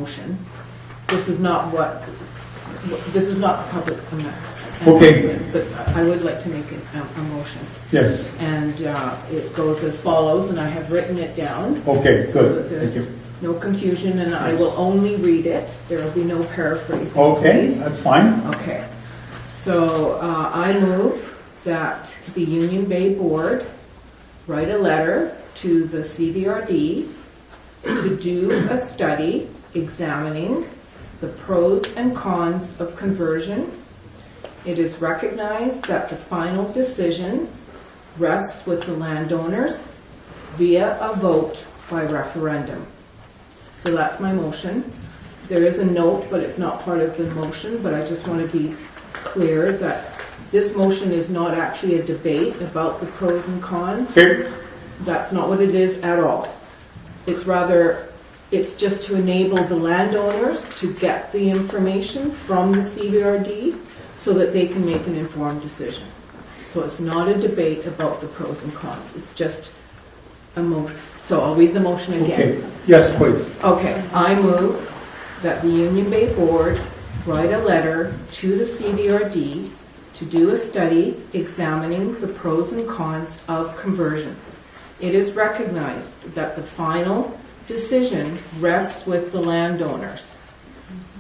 motion. This is not the public Okay. announcement, but I would like to make a motion. Yes. And it goes as follows, and I have written it down. Okay, So good. that Thank there's you. no confusion, and I will only read it. There will be no paraphrasing. Okay, please. that's fine. Okay. So I move that the Union Bay Board write a letter to the CVRD to do a study examining the pros and cons of conversion. It is recognized that the final decision rests with the landowners via a vote by referendum. So that's my motion. There is a note, but it's not part of the motion, but I just want to be clear that this motion is not actually a debate about the pros and cons. Okay. That's not what it is at all. It's just to enable the landowners to get the information from the CVRD so that they can make an informed decision. So it's not a debate about the pros and cons. It's just a motion. So I'll read the motion again. Okay. Yes, please. Okay, I move that the Union Bay Board write a letter to the CVRD to do a study examining the pros and cons of conversion. It is recognized that the final decision rests with the landowners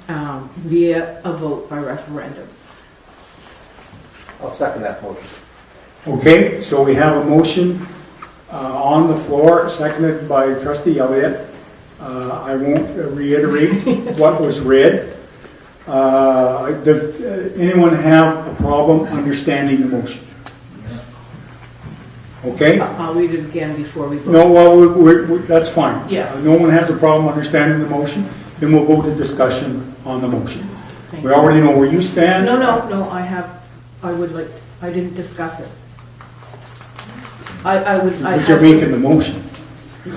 via a vote by referendum. I'll second that motion. Okay, so we have a motion on the floor, seconded by Trustee Elliott. I won't reiterate what was read. Does anyone have a problem understanding the motion? Okay? I'll read it again before we vote. No, well, that's fine. Yeah. No one has a problem understanding the motion, then we'll go to discussion on the motion. Thank We you. already know where you stand. No, I didn't discuss it. But you're making the motion.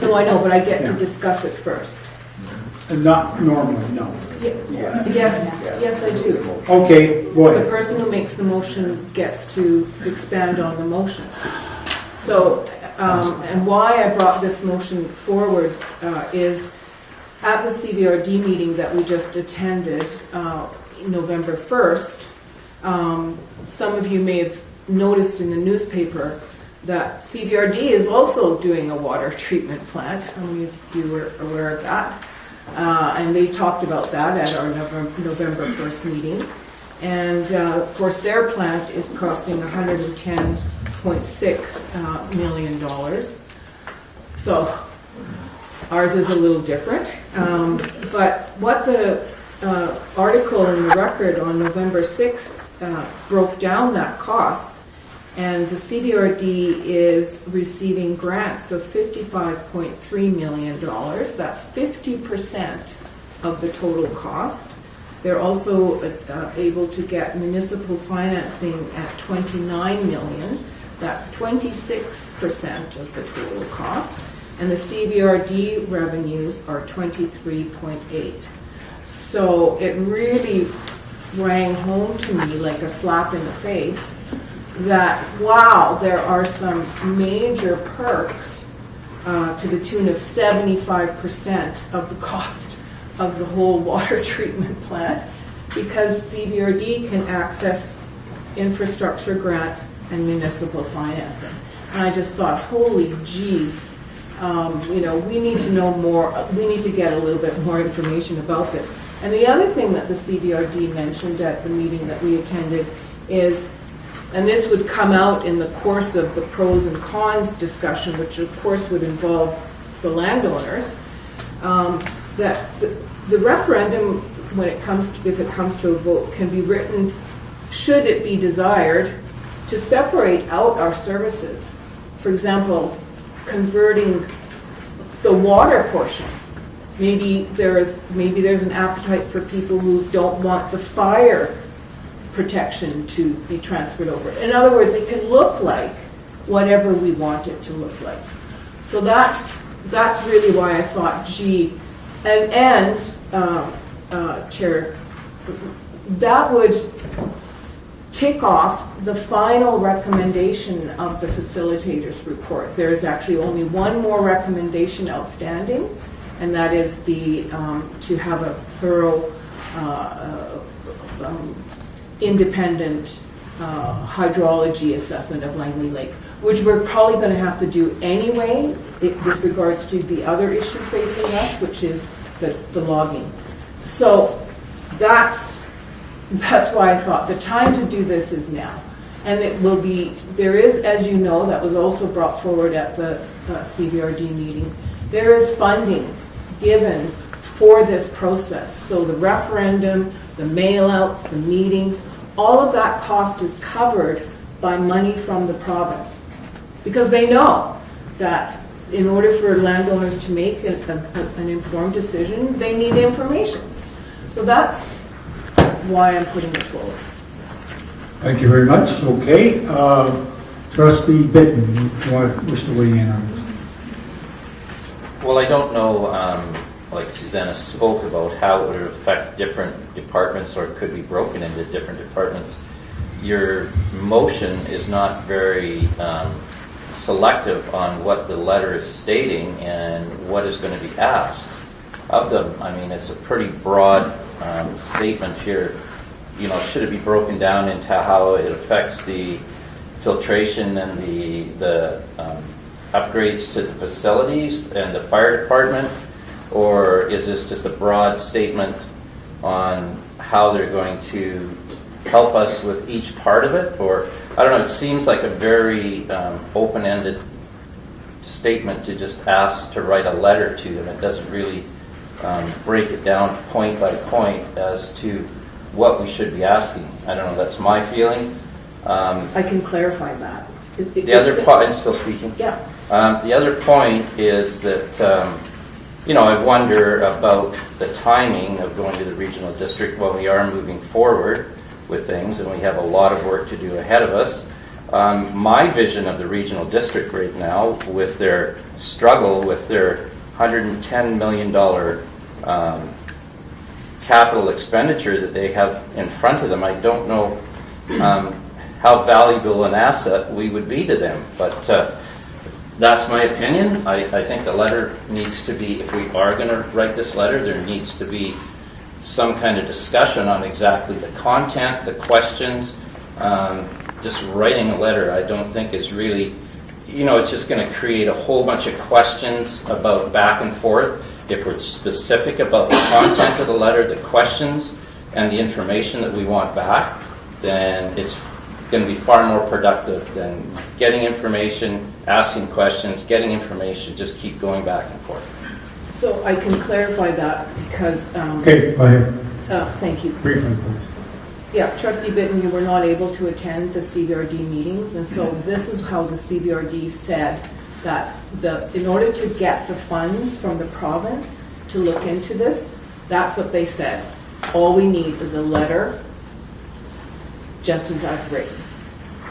No, I know, but I get to Yeah. discuss it first. And not normally, no. Yes, I do. Okay, go The ahead. person who makes the motion gets to expand on the motion. So, and why I brought this motion forward is at the CVRD meeting that we just attended, November 1st, some of you may have noticed in the newspaper that CVRD is also doing a water treatment plant. How many of you were aware of that? And they talked about that at our November 1st meeting. And of course their plant is costing $110.6 million. So ours is a little different. But what the article in the record on November 6th broke down that cost, and the CVRD is receiving grants of $55.3 million. That's 50% of the total cost. They're also able to get municipal financing at $29 million. That's 26% of the total cost. And the CVRD revenues are $23.8. So it really rang home to me like a slap in the face that, wow, there are some major perks to the tune of 75% of the cost of the whole water treatment plant because CVRD can access infrastructure grants and municipal financing. And I just thought, holy geez, we need to know more, we need to get a little bit more information about this. And the other thing that the CVRD mentioned at the meeting that we attended is, and this would come out in the course of the pros and cons discussion, which of course would involve the landowners, that the referendum, if it comes to a vote, can be written, should it be desired, to separate out our services. For example, converting the water portion. Maybe there's an appetite for people who don't want the fire protection to be transferred over. In other words, it can look like whatever we want it to look like. So that's really why I thought, gee, and Chair, that would tick off the final recommendation of the facilitators report. There's actually only one more recommendation outstanding, and that is to have a thorough, independent hydrology assessment of Langley Lake, which we're probably going to have to do anyway with regards to the other issue facing us, which is the logging. So that's why I thought the time to do this is now. And it will be, there is, as you know, that was also brought forward at the CBRD meeting, there is funding given for this process. So the referendum, the mail-outs, the meetings, all of that cost is covered by money from the province. Because they know that in order for landowners to make an informed decision, they need information. So that's why I'm putting this forward. Thank you very much. Okay. Trustee Bitton, you wish to weigh in on this? Well, I don't know, like Susanna spoke about how it would affect different departments or it could be broken into different departments. Your motion is not very selective on what the letter is stating and what is going to be asked of them. I mean, it's a pretty broad statement here. You know, should it be broken down into how it affects the filtration and the upgrades to the facilities and the fire department, or is this just a broad statement on how they're going to help us with each part of it? Or I don't know, it seems like a very open-ended statement to just ask to write a letter to them. It doesn't really break it down point by point as to what we should be asking. I don't know, that's my feeling. I can clarify that. The other point, I'm still speaking. Yeah. The other point is that, you know, I wonder about the timing of going to the regional district when we are moving forward with things and we have a lot of work to do ahead of us. My vision of the regional district right now, with their struggle with their $110 million capital expenditure that they have in front of them, I don't know how valuable an asset we would be to them. But that's my opinion. I think the letter needs to be, if we are going to write this letter, there needs to be some kind of discussion on exactly the content, the questions. Just writing a letter, I don't think is really, you know, it's just going to create a whole bunch of questions about back and forth. If we're specific about the content of the letter, the questions, and the information that we want back, then it's going to be far more productive than getting information, asking questions, getting information, just keep going back and forth. So I can clarify that because... Okay, go ahead. Thank you. Briefly, please. Yeah, Trustee Bitton, you were not able to attend the CBRD meetings, and so this is how the CBRD said that in order to get the funds from the province to look into this, that's what they said. All we need is a letter, just as I've written.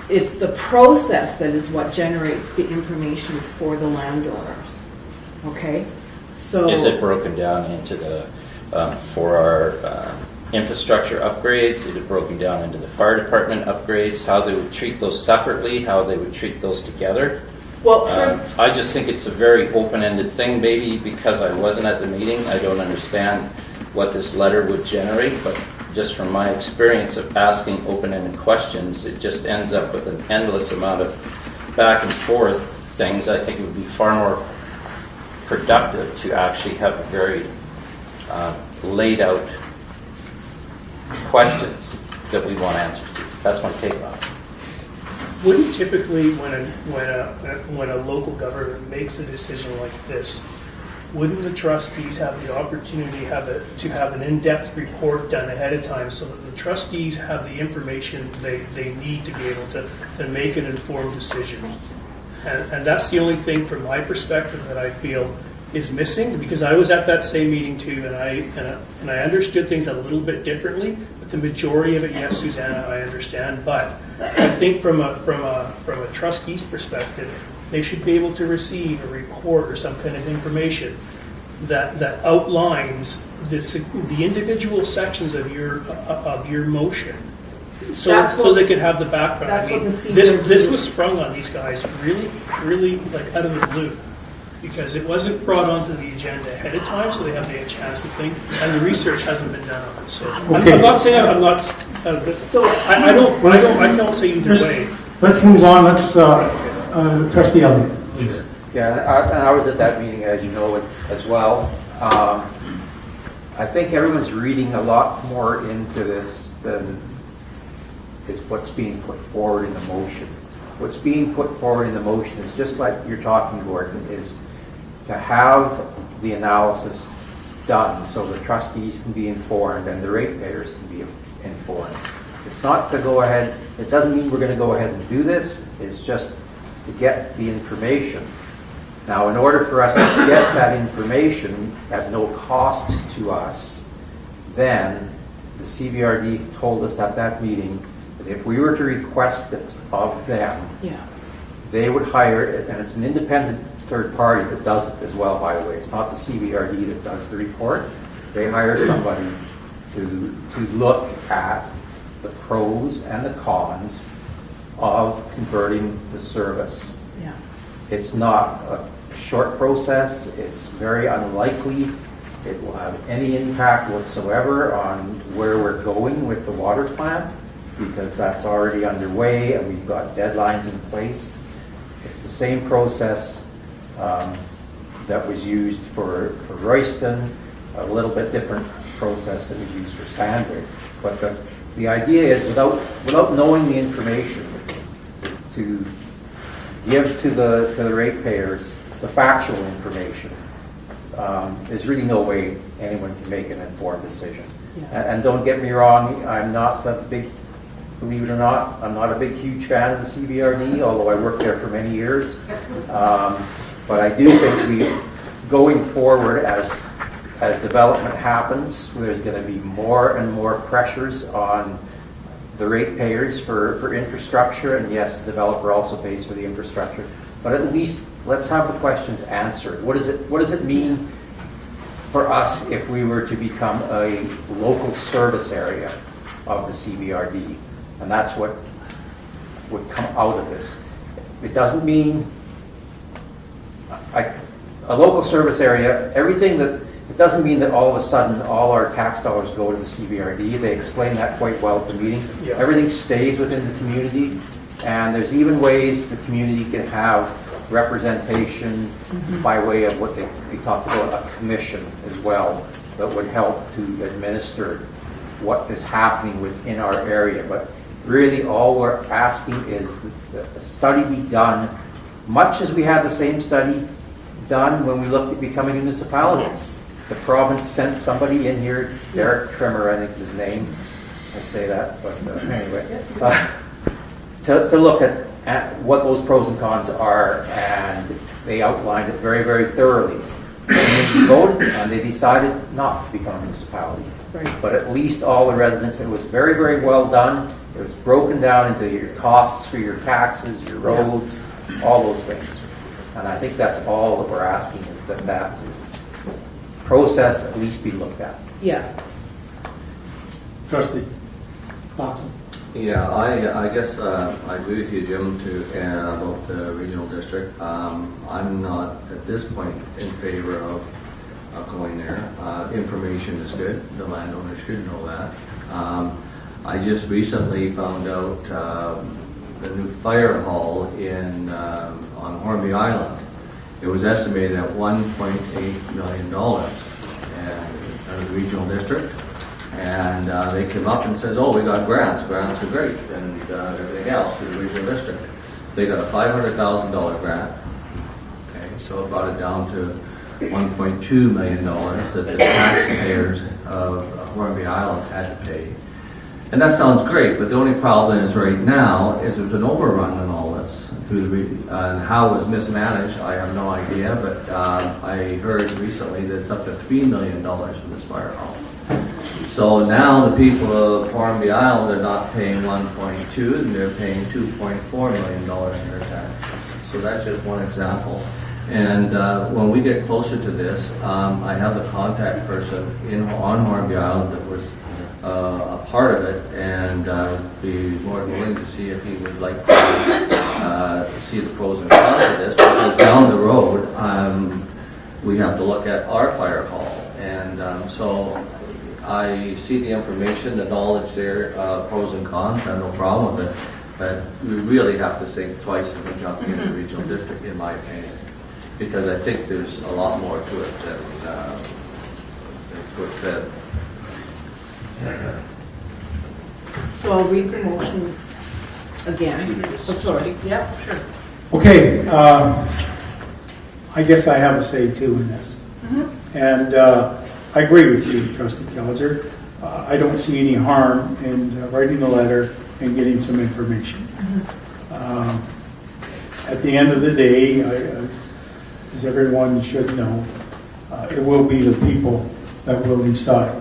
It's the process that is what generates the information for the landowners. Okay? So is it broken down into the, for our infrastructure upgrades? Is it broken down into the fire department upgrades? How they would treat those separately? How they would treat those together? Well, first, I just think it's a very open-ended thing. Maybe because I wasn't at the meeting, I don't understand what this letter would generate, but just from my experience of asking open-ended questions, it just ends up with an endless amount of back and forth things. I think it would be far more productive to actually have very laid out questions that we want answers to. That's my take on it. Wouldn't typically, when a local government makes a decision like this, wouldn't the trustees have the opportunity to have an in-depth report done ahead of time so that the trustees have the information they need to be able to make an informed decision? And that's the only thing from my perspective that I feel is missing, because I was at that same meeting too, and I understood things a little bit differently. But the majority of it, yes, Susanna, I understand. But I think from a trustee's perspective, they should be able to receive a report or some kind of information that outlines the individual sections of your motion, so they could have the background. That's I mean, what the this was sprung on these guys really like out of the blue. because it wasn't brought onto the agenda ahead of time, so they haven't had a chance to think, and the research hasn't been done on it. So Okay. I'm not saying I'm not. I don't say either way. Let's move on. Let's, Trustee Elliott. Please. Yeah, and I was at that meeting, as you know, as well. I think everyone's reading a lot more into this than is what's being put forward in the motion. What's being put forward in the motion is just like you're talking, Gordon, is to have the analysis done so the trustees can be informed and the ratepayers can be informed. It's not to go ahead, it doesn't mean we're going to go ahead and do this, it's just to get the information. Now, in order for us to get that information at no cost to us, then the CBRD told us at that meeting that if we were to request it of them, they would hire it, and it's an independent third party that does it as well, by the way. It's not the CBRD that does the report. They hire somebody to look at the pros and the cons of converting the service. Yeah. It's not a short process. It's very unlikely it will have any impact whatsoever on where we're going with the water plant, because that's already underway and we've got deadlines in place. It's the same process that was used for Royston, a little bit different process that was used for Sandwich. But the idea is, without knowing the information, to give to the ratepayers the factual information, there's really no way anyone can make an informed decision. Yeah. And don't get me wrong, I'm not a big, believe it or not, I'm not a big, huge fan of the CBRD, although I worked there for many years. But I do think going forward as development happens, there's going to be more and more pressures on the ratepayers for infrastructure, and yes, the developer also pays for the infrastructure. But at least let's have the questions answered. What does it mean for us if we were to become a local service area of the CBRD? And that's what would come out of this. It doesn't mean a local service area, it doesn't mean that all of a sudden all our tax dollars go to the CBRD. They explain that quite well at the meeting. Yeah. Everything stays within the community, and there's even ways the community can have representation by way of what they talked about, a commission as well, that would help to administer what is happening within our area. But really all we're asking is that a study be done, much as we had the same study done when we looked at becoming a municipality. Yes. The province sent somebody in here, Derek Trimmer, I think is his name. I say that, but anyway, to look at what those pros and cons are, and they outlined it very, very thoroughly. And they voted, and they decided not to become a municipality. Right. But at least all the residents, it was very, very well done. It was broken down into your costs for your taxes, your roads, all those things. And I think that's all that we're asking, is that process at least be looked at. Yeah. Trustee Watson. Yeah, I guess I agree with you, Jim, about the regional district. I'm not at this point in favor of going there. Information is good. The landowner should know that. I just recently found out the new fire hall on Hornby Island. It was estimated at $1.8 million in the regional district. And they came up and says, oh, we got grants. Grants are great, and everything else to the regional district. They got a $500,000 grant. Okay, so it brought it down to $1.2 million that the taxpayers of Hornby Island had to pay. And that sounds great, but the only problem is right now is there's an overrun on all this. And how it was mismanaged, I have no idea, but I heard recently that it's up to $3 million for this fire hall. So now the people of Hornby Island are not paying 1.2, and they're paying $2.4 million in their taxes. So that's just one example. And when we get closer to this, I have the contact person on Hornby Island that was a part of it, and be more than willing to see if he would like to see the pros and cons of this, because down the road, we have to look at our fire hall. And so I see the information, the knowledge there, pros and cons, I have no problem with it. But we really have to think twice if we jump into the regional district, in my opinion. Because I think there's a lot more to it than what's said. So I'll read the motion again. Oh, sorry. Yeah, sure. Okay, I guess I have a say too in this. And I agree with you, Trustee Kelzer. I don't see any harm in writing the letter and getting some information. At the end of the day, as everyone should know, it will be the people that will decide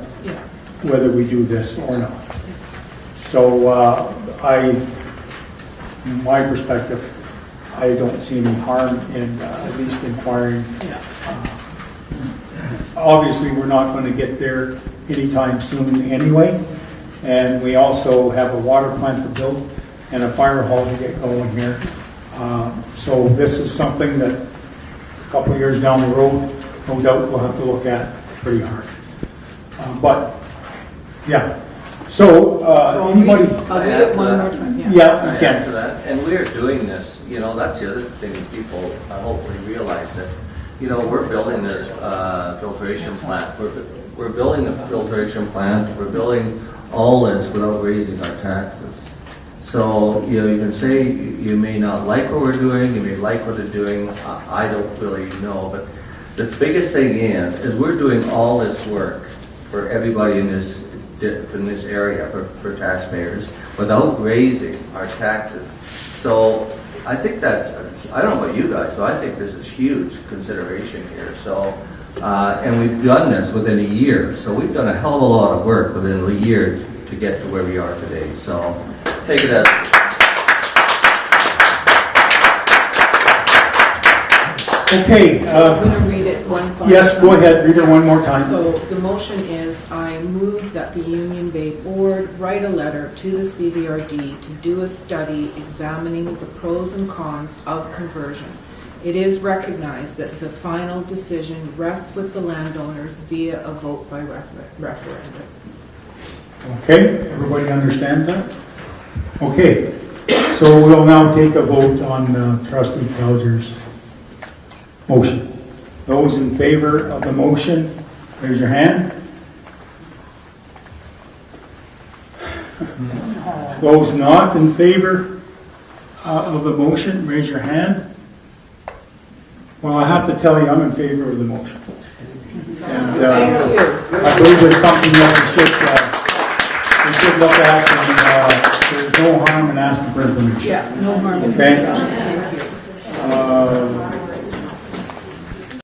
whether we do this or not. So from my perspective, I don't see any harm in at least inquiring. Obviously, we're not going to get there anytime soon anyway, and we also have a water plant to build and a fire hall to get going here. So this is something that a couple of years down the road, no doubt we'll have to look at pretty hard. But, yeah. So, anybody? I'll read it one more time. Yeah, you Add to can. that. And we're doing this, that's the other thing people hopefully realize that, we're building this filtration plant. We're building a filtration plant. We're building all this without raising our taxes. So, you can say you may not like what we're doing, you may like what they're doing. I don't really know. But the biggest thing is we're doing all this work for everybody in this area, for taxpayers, without raising our taxes. So I think I don't know about you guys, but I think this is huge consideration here. So, and we've done this within a year. So we've done a hell of a lot of work within a year to get to where we are today. So take it as... Okay. I'm going to read it one final Yes, go time. ahead. Read it one more time. So the motion is, I move that the Union Bay Board write a letter to the CVRD to do a study examining the pros and cons of conversion. It is recognized that the final decision rests with the landowners via a vote by referendum. Okay, everybody understands that? Okay, so we'll now take a vote on Trustee Kelzer's motion. Those in favor of the motion, raise your hand. Those not in favor of the motion, raise your hand. Well, I have to tell you, I'm in favor of the motion. And Thank you. I believe it's something that we should look at, and there's no harm in asking for information. Yeah, no harm in Okay. discussion. Thank you.